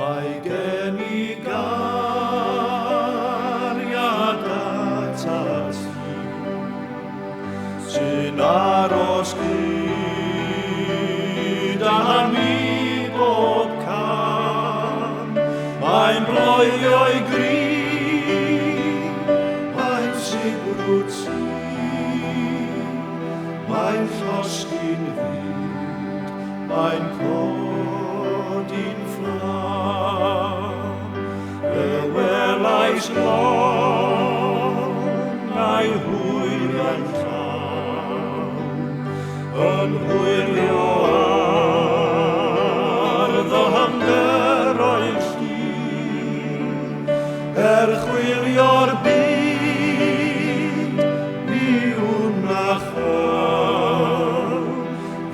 Mae gen I gariad atat sy'n aros gyda mi bob cam. Mae'n bloedio'i gryf, mae'n sibrwd sy'n, mae'n llosgi'n fynd, mae'n codi'n fflam. Y welais long a'i hwyliau'n llawn, yn hwylio ar ddyhamderoedd llun, chwilio'r byd i wnachol,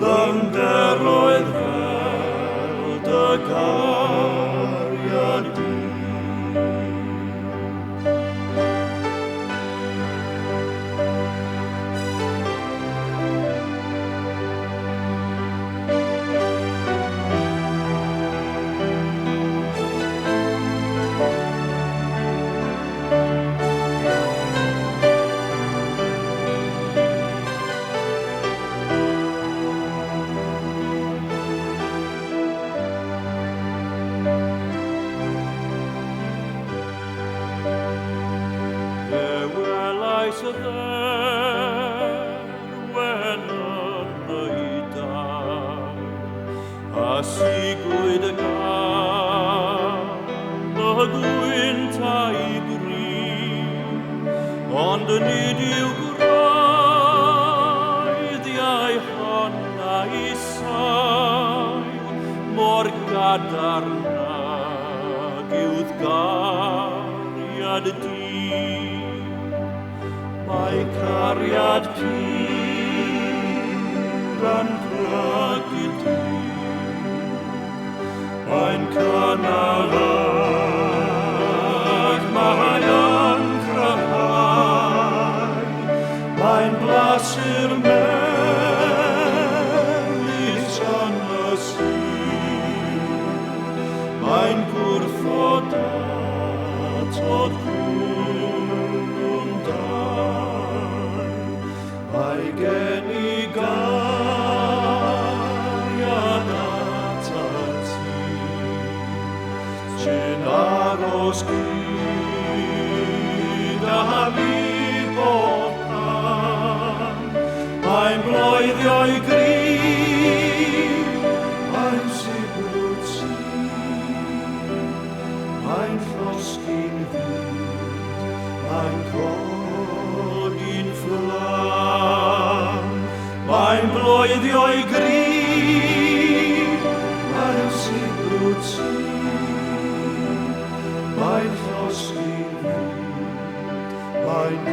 ddyhamderoedd fel dy gariad di. Welais y dderwen yn y dau, a sigwyd y gan y gwyntau gryf, ond nid yw gwraeddiau honna isail, mor gadarnag yw'th gariad di. Mae cariad pur yn plygu dyn, mae'n cynnal ac mae'n cryfhau, mae'n blasur'r melys yn y syn, mae'n gwrthod atod mae gen I gariad atat sy'n aros gyda mi bob cam. Mae'n bloedio'i gryf, mae'n sibrwd sy'n, mae'n llosgi'n fynd, mae'n codi'n fflam. Mae'n bloedio'i gryf, mae'n sibrwd sy'n, mae'n llosgi'n fynd, mae'n